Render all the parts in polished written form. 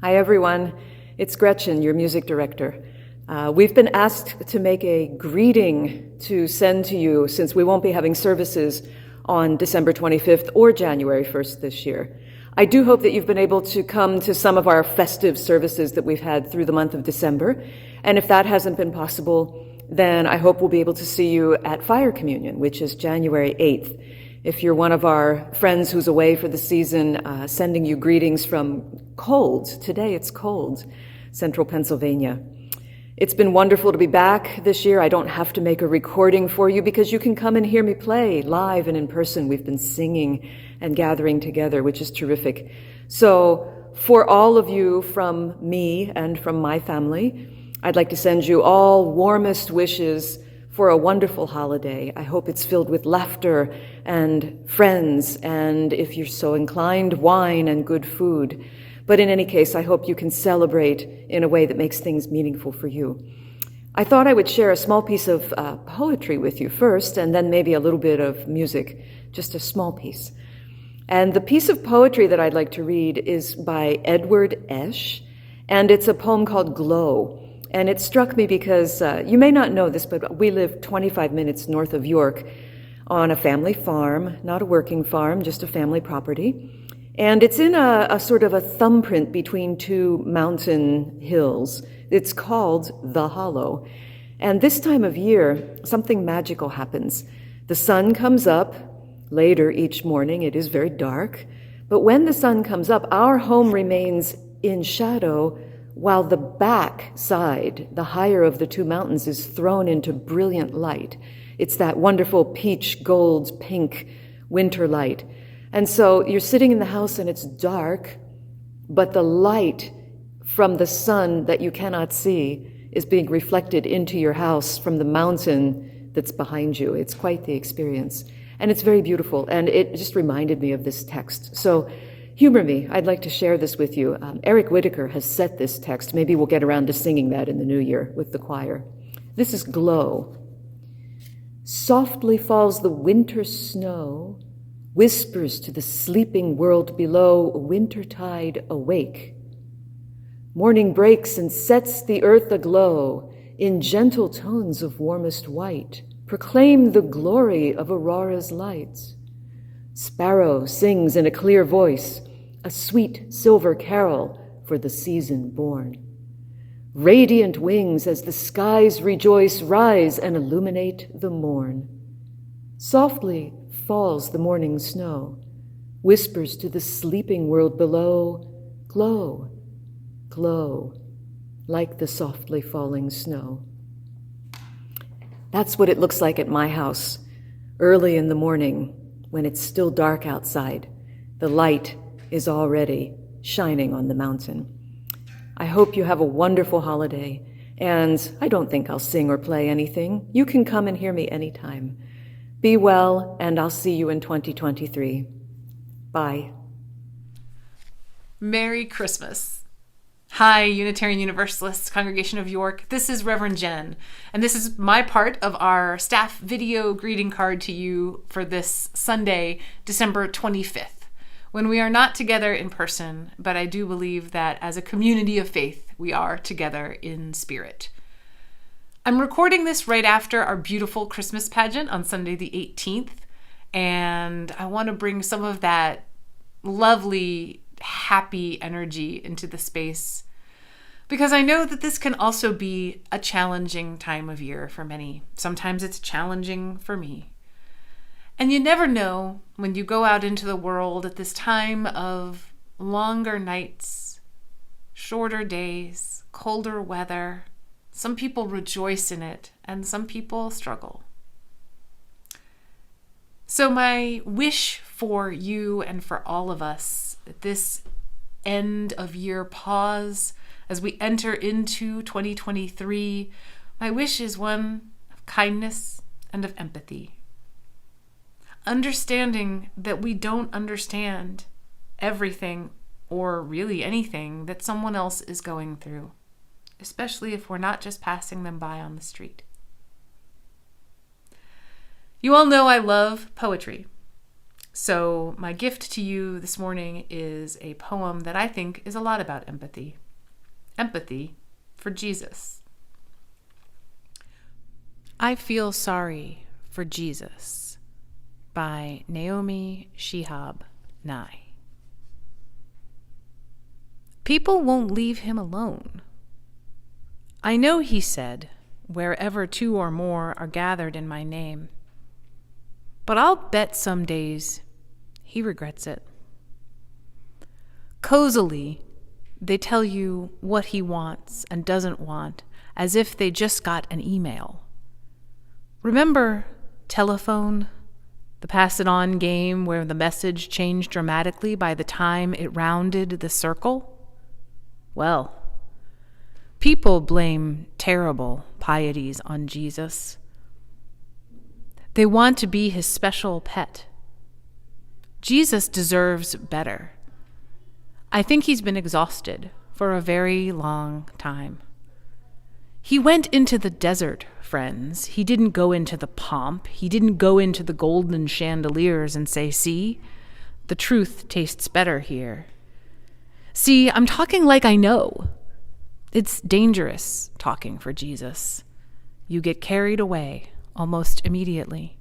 Hi, everyone. It's Gretchen, your music director. We've been asked to make a greeting to send to you since we won't be having services on December 25th or January 1st this year. I do hope that you've been able to come to some of our festive services that we've had through the month of December. And if that hasn't been possible, then I hope we'll be able to see you at Fire Communion, which is January 8th. If you're one of our friends who's away for the season, sending you greetings from cold, today it's cold, central Pennsylvania. It's been wonderful to be back this year. I don't have to make a recording for you because you can come and hear me play live and in person. We've been singing and gathering together, which is terrific. So for all of you from me and from my family, I'd like to send you all warmest wishes for a wonderful holiday. I hope it's filled with laughter and friends, and if you're so inclined, wine and good food. But in any case, I hope you can celebrate in a way that makes things meaningful for you. I thought I would share a small piece of poetry with you first, and then maybe a little bit of music, just a small piece. And the piece of poetry that I'd like to read is by Edward Esch, and it's a poem called Glow. And it struck me because you may not know this, but we live 25 minutes north of York on a family farm, not a working farm, just a family property. And it's in a sort of a thumbprint between two mountain hills. It's called the Hollow. And this time of year, something magical happens. The sun comes up later each morning. It is very dark. But when the sun comes up, our home remains in shadow while the back side, the higher of the two mountains, is thrown into brilliant light. It's that wonderful peach, gold, pink winter light. And so you're sitting in the house and it's dark, but the light from the sun that you cannot see is being reflected into your house from the mountain that's behind you. It's quite the experience. And it's very beautiful. And it just reminded me of this text. So humor me. I'd like to share this with you. Eric Whitaker has set this text. Maybe we'll get around to singing that in the new year with the choir. This is Glow. Softly falls the winter snow, whispers to the sleeping world below, Wintertide awake. Morning breaks and sets the earth aglow, in gentle tones of warmest white, proclaim the glory of Aurora's lights. Sparrow sings in a clear voice, a sweet silver carol for the season born. Radiant wings as the skies rejoice rise and illuminate the morn. Softly falls the morning snow, whispers to the sleeping world below, glow, glow, like the softly falling snow. That's what it looks like at my house, early in the morning, when it's still dark outside. The light is already shining on the mountain. I hope you have a wonderful holiday, and I don't think I'll sing or play anything. You can come and hear me anytime. Be well, and I'll see you in 2023. Bye. Merry Christmas. Hi, Unitarian Universalists, Congregation of York. This is Reverend Jen, and this is my part of our staff video greeting card to you for this Sunday, December 25th, when we are not together in person, but I do believe that as a community of faith, we are together in spirit. I'm recording this right after our beautiful Christmas pageant on Sunday the 18th, and I want to bring some of that lovely, happy energy into the space because I know that this can also be a challenging time of year for many. Sometimes it's challenging for me. And you never know when you go out into the world at this time of longer nights, shorter days, colder weather. Some people rejoice in it, and some people struggle. So my wish for you and for all of us at this end of year pause as we enter into 2023, my wish is one of kindness and of empathy. Understanding that we don't understand everything or really anything that someone else is going through, especially if we're not just passing them by on the street. You all know I love poetry. So my gift to you this morning is a poem that I think is a lot about empathy. Empathy for Jesus. I Feel Sorry for Jesus by Naomi Shihab Nye. People won't leave him alone. I know he said, wherever two or more are gathered in my name. But I'll bet some days he regrets it. Cozily, they tell you what he wants and doesn't want, as if they just got an email. Remember telephone, the pass-it-on game where the message changed dramatically by the time it rounded the circle? Well, people blame terrible pieties on Jesus. They want to be his special pet. Jesus deserves better. I think he's been exhausted for a very long time. He went into the desert, friends. He didn't go into the pomp. He didn't go into the golden chandeliers and say, see, the truth tastes better here. See, I'm talking like I know. It's dangerous talking for Jesus. You get carried away almost immediately.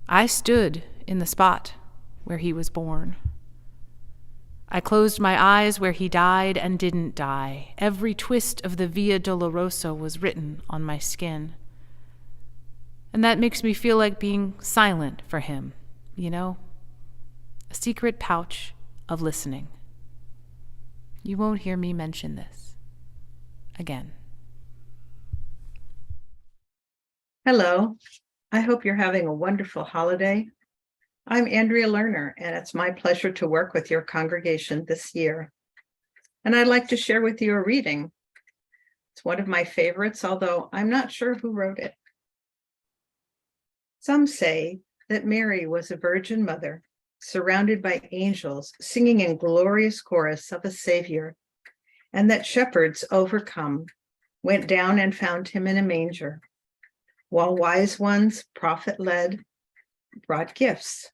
I stood in the spot where he was born. I closed my eyes where he died and didn't die. Every twist of the Via Dolorosa was written on my skin. And that makes me feel like being silent for him, you know? A secret pouch of listening. You won't hear me mention this again. Hello. I hope you're having a wonderful holiday. I'm Andrea Lerner, and it's my pleasure to work with your congregation this year. And I'd like to share with you a reading. It's one of my favorites, although I'm not sure who wrote it. Some say that Mary was a virgin mother, surrounded by angels, singing in glorious chorus of a Savior, and that shepherds overcome went down and found him in a manger, while wise ones, prophet-led, brought gifts.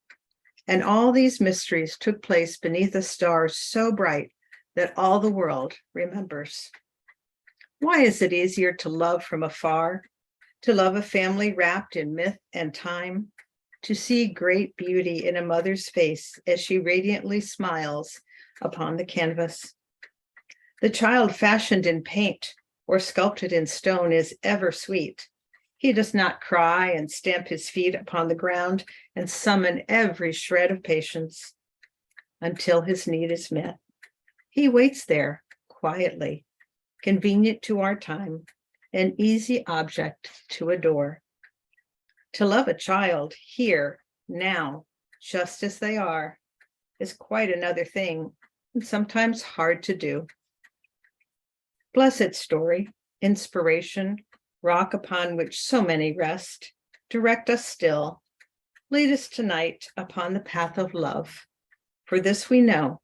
And all these mysteries took place beneath a star so bright that all the world remembers. Why is it easier to love from afar, to love a family wrapped in myth and time, to see great beauty in a mother's face as she radiantly smiles upon the canvas? The child fashioned in paint or sculpted in stone is ever sweet. He does not cry and stamp his feet upon the ground and summon every shred of patience until his need is met. He waits there quietly, convenient to our time, an easy object to adore. To love a child here, now, just as they are, is quite another thing, and sometimes hard to do. Blessed story, inspiration, rock upon which so many rest, direct us still. Lead us tonight upon the path of love. For this we know,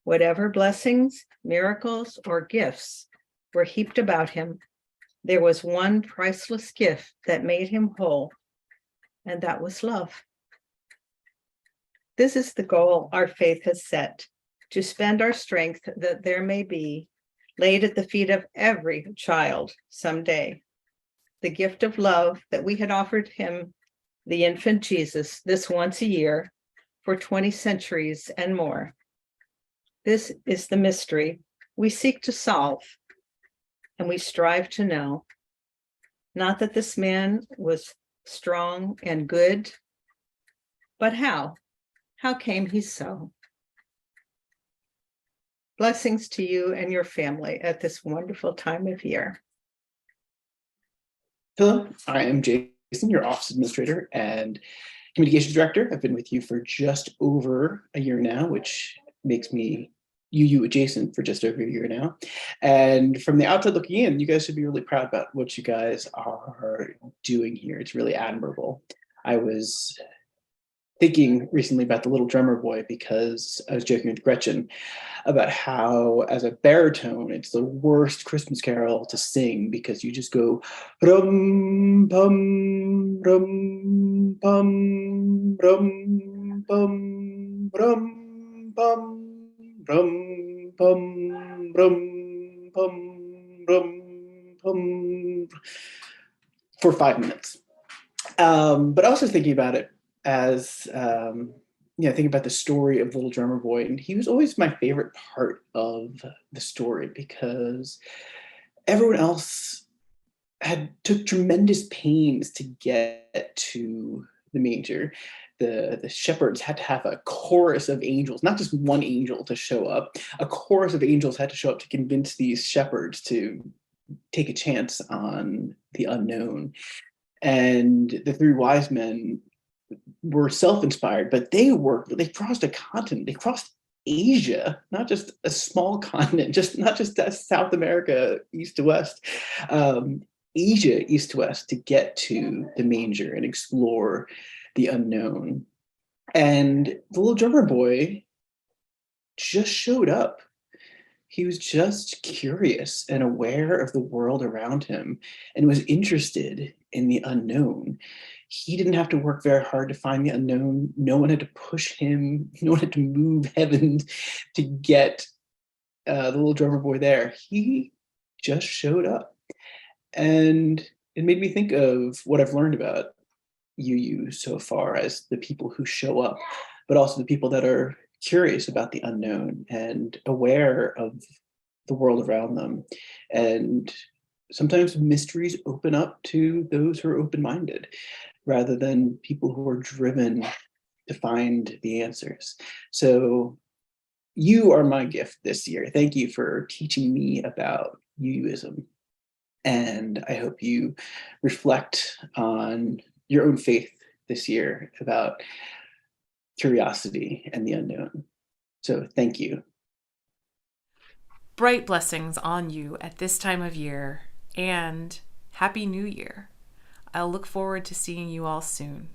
whatever blessings, miracles, or gifts were heaped about him, there was one priceless gift that made him whole, and that was love. This is the goal our faith has set, to spend our strength that there may be laid at the feet of every child someday. The gift of love that we had offered him, the infant Jesus, this once a year for 20 centuries and more. This is the mystery we seek to solve, and we strive to know. Not that this man was strong and good, but how? How came he so? Blessings to you and your family at this wonderful time of year. Hello, I am Jason, your office administrator and communications director. I've been with you for just over a year now, which makes me UU adjacent for just over a year now. And from the outside looking in, you guys should be really proud about what you guys are doing here. It's really admirable. I was thinking recently about the Little Drummer Boy because I was joking with Gretchen about how, as a baritone, it's the worst Christmas carol to sing because you just go rum pum rum pum rum pum rum pum rum pum rum pum rum pum for 5 minutes. But also thinking about it as thinking about the story of Little Drummer Boy, and he was always my favorite part of the story because everyone else took tremendous pains to get to the manger. The shepherds had to have a chorus of angels, not just one angel to show up. A chorus of angels had to show up to convince these shepherds to take a chance on the unknown. And the three wise men were self-inspired, but they crossed a continent. They crossed Asia, not just a small continent, not just South America, east to west, Asia, east to west, to get to the manger and explore the unknown. And the Little Drummer Boy just showed up. He was just curious and aware of the world around him and was interested in the unknown. He didn't have to work very hard to find the unknown. No one had to push him. No one had to move heaven to get the Little Drummer Boy there. He just showed up. And it made me think of what I've learned about UU so far as the people who show up, but also the people that are curious about the unknown and aware of the world around them. And sometimes mysteries open up to those who are open-minded rather than people who are driven to find the answers. So you are my gift this year. Thank you for teaching me about UUism. And I hope you reflect on your own faith this year about curiosity and the unknown. So thank you. Bright blessings on you at this time of year, and Happy New Year. I'll look forward to seeing you all soon.